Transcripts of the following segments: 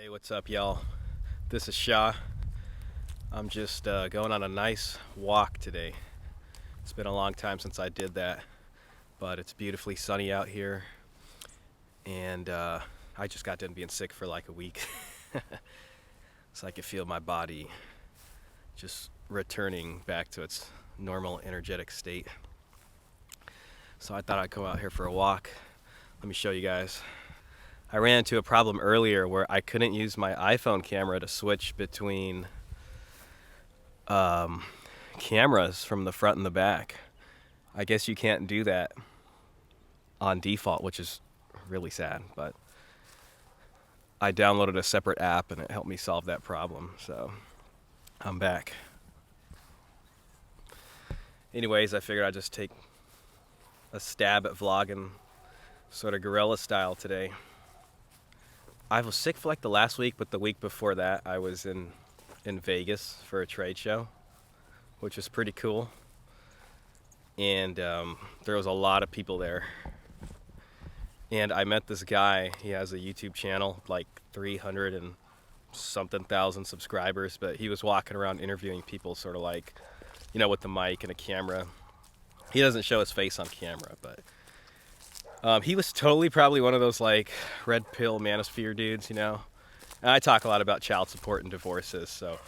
Hey, what's up, y'all? This is Shah. I'm just going on a nice walk today. It's been a long time since I did that, but it's beautifully sunny out here, and I just got done being sick for like a week. So I could feel my body just returning back to its normal energetic state. So I thought I'd go out here for a walk. Let me show you guys. I ran into a problem earlier where I couldn't use my iPhone camera to switch between cameras from the front and the back. I guess you can't do that on default, which is really sad, but I downloaded a separate app and it helped me solve that problem, so I'm back. Anyways, I figured I'd just take a stab at vlogging sort of guerrilla style today. I was sick for like the last week, but the week before that I was in Vegas for a trade show, which was pretty cool. And there was a lot of people there. And I met this guy. He has a YouTube channel, like 300 and something thousand subscribers, but he was walking around interviewing people sort of like, you know, with the mic and a camera. He doesn't show his face on camera, but he was totally probably one of those like red pill manosphere dudes, you know. And I talk a lot about child support and divorces, so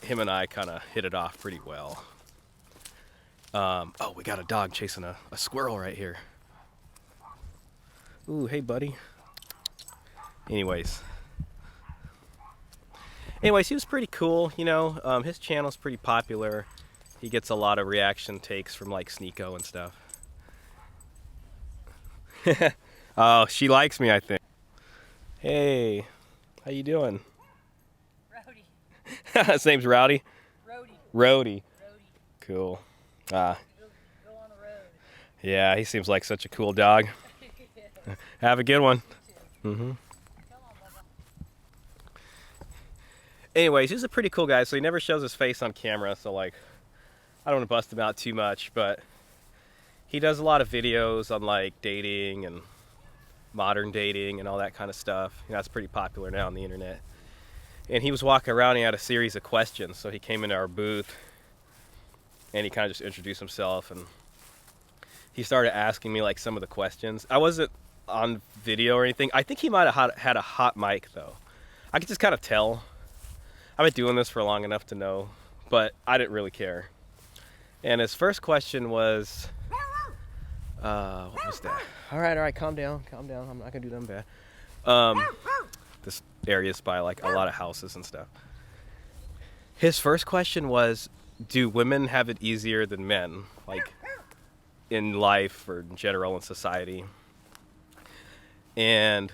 him and I kind of hit it off pretty well. Oh, we got a dog chasing a squirrel right here. Ooh, hey buddy. Anyways, he was pretty cool, you know. His channel's pretty popular. He gets a lot of reaction takes from like Sneeko and stuff. Oh, she likes me, I think. Hey, how you doing? Rowdy. His name's Rowdy? Rowdy. Rowdy. Rowdy. Cool. Go on the road. Yeah, he seems like such a cool dog. Have a good one. Come on, Bubba. Anyways, he's a pretty cool guy, so he never shows his face on camera, so like, I don't want to bust him out too much, but he does a lot of videos on like dating and modern dating and all that kind of stuff. You know, that's pretty popular now on the internet. And he was walking around, he had a series of questions, so he came into our booth and he kind of just introduced himself and he started asking me like some of the questions. I wasn't on video or anything. I think he might have had a hot mic though. I could just kind of tell. I've been doing this for long enough to know, but I didn't really care. And his first question was, what was that? All right, calm down. I'm not gonna do them bad. This area's by like a lot of houses and stuff. His first question was, do women have it easier than men, like in life or in general in society? And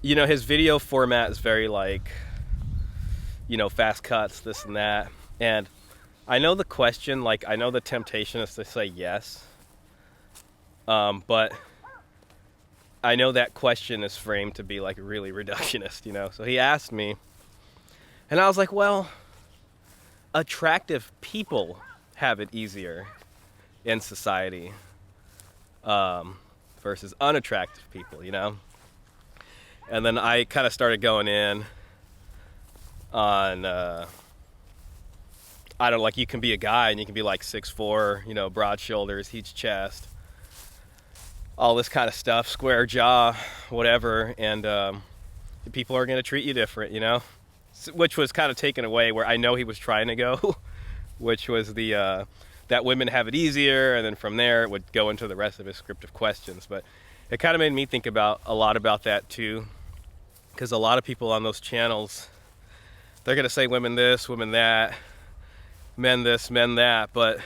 you know, his video format is very like, you know, fast cuts, this and that. And I know the question, like I know the temptation is to say yes. But I know that question is framed to be like really reductionist, you know. So he asked me, and I was like, well, attractive people have it easier in society versus unattractive people, you know. And then I kind of started going in on, I don't know, like you can be a guy and you can be like 6'4", you know, broad shoulders, huge chest, all this kind of stuff, square jaw, whatever, and people are going to treat you different, you know, which was kind of taken away where I know he was trying to go, which was the that women have it easier, and then from there it would go into the rest of his script of questions. But it kind of made me think about a lot about that too, because a lot of people on those channels, they're going to say women this, women that, men this, men that, but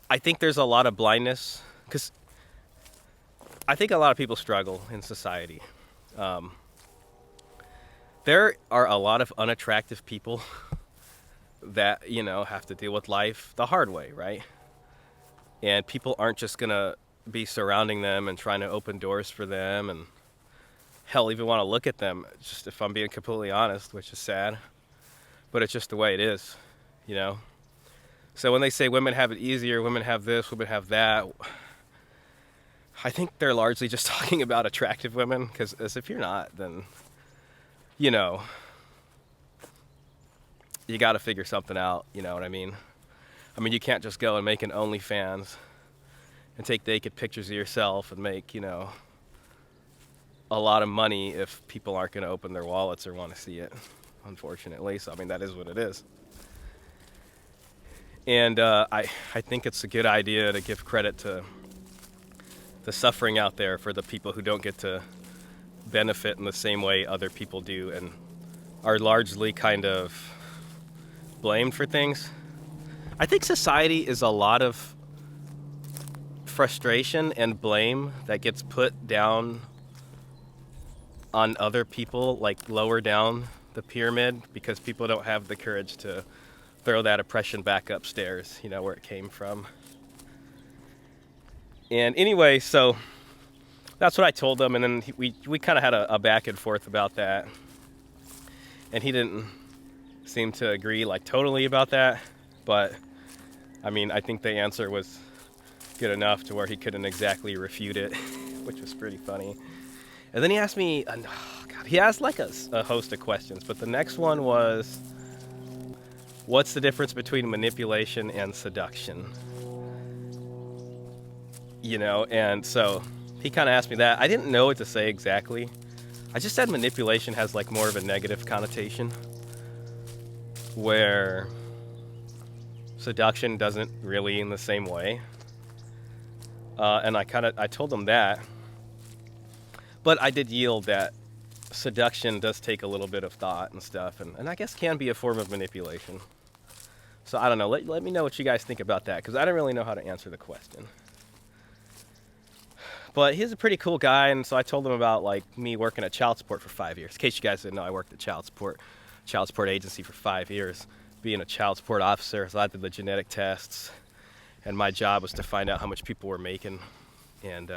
I think there's a lot of blindness, because I think a lot of people struggle in society. There are a lot of unattractive people that, you know, have to deal with life the hard way, right? And people aren't just gonna be surrounding them and trying to open doors for them, and hell, even want to look at them, just if I'm being completely honest, which is sad, but it's just the way it is, you know? So when they say women have it easier, women have this, women have that, I think they're largely just talking about attractive women, because as if you're not, then, you know, you got to figure something out, you know what I mean? I mean, you can't just go and make an OnlyFans and take naked pictures of yourself and make, you know, a lot of money if people aren't going to open their wallets or want to see it, unfortunately. So, I mean, that is what it is. And I think it's a good idea to give credit to the suffering out there for the people who don't get to benefit in the same way other people do and are largely kind of blamed for things. I think society is a lot of frustration and blame that gets put down on other people, like lower down the pyramid, because people don't have the courage to throw that oppression back upstairs, you know, where it came from. And anyway, so that's what I told him, and then we kind of had a back and forth about that. And he didn't seem to agree like totally about that, but I mean, I think the answer was good enough to where he couldn't exactly refute it, which was pretty funny. And then he asked me, he asked like a host of questions, but the next one was, what's the difference between manipulation and seduction? You know, and so he kind of asked me that. I didn't know what to say exactly. I just said manipulation has like more of a negative connotation, where seduction doesn't really in the same way. And I told him that. But I did yield that seduction does take a little bit of thought and stuff, and I guess can be a form of manipulation. So I don't know, let me know what you guys think about that, because I don't really know how to answer the question. But he's a pretty cool guy, and so I told him about like me working at child support for 5 years. In case you guys didn't know, I worked at child support agency for 5 years, being a child support officer. So I did the genetic tests, and my job was to find out how much people were making, and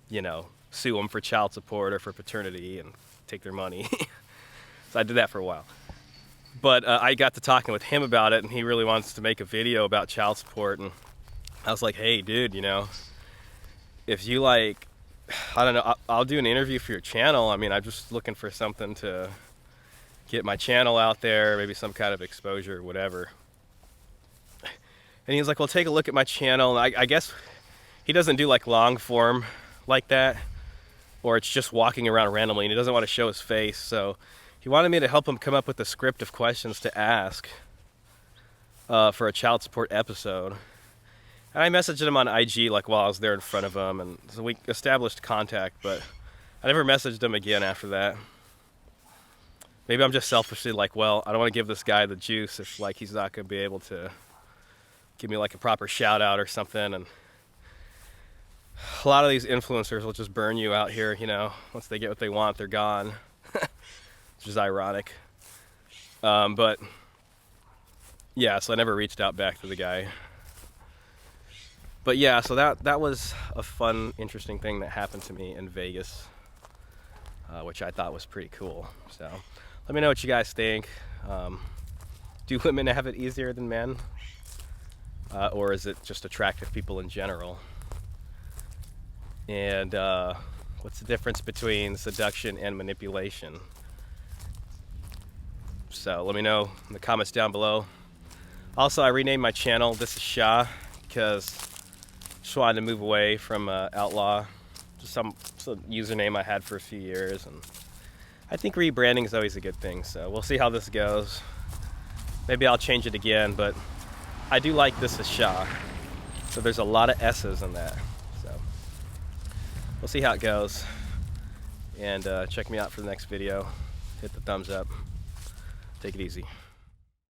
you know, sue them for child support or for paternity and take their money. So I did that for a while. But I got to talking with him about it, and he really wants to make a video about child support. And I was like, hey, dude, you know, if you like, I don't know, I'll do an interview for your channel. I mean, I'm just looking for something to get my channel out there, maybe some kind of exposure, whatever. And he was like, well, take a look at my channel. And I guess he doesn't do like long form like that, or it's just walking around randomly, and he doesn't want to show his face. So he wanted me to help him come up with a script of questions to ask for a child support episode. And I messaged him on IG like while I was there in front of him, and so we established contact, but I never messaged him again after that. Maybe I'm just selfishly like, well, I don't want to give this guy the juice if like he's not going to be able to give me like a proper shout out or something. And a lot of these influencers will just burn you out here, you know. Once they get what they want, they're gone. Which is ironic. But yeah, so I never reached out back to the guy. But yeah, so that was a fun, interesting thing that happened to me in Vegas, which I thought was pretty cool. So let me know what you guys think. Do women have it easier than men? Or is it just attractive people in general? And what's the difference between seduction and manipulation? So let me know in the comments down below. Also, I renamed my channel This Is Shah because I just wanted to move away from Outlaw. Just some username I had for a few years, and I think rebranding is always a good thing. So we'll see how this goes. Maybe I'll change it again, but I do like This Is Shah. So there's a lot of S's in that. So we'll see how it goes. And check me out for the next video. Hit the thumbs up. Take it easy.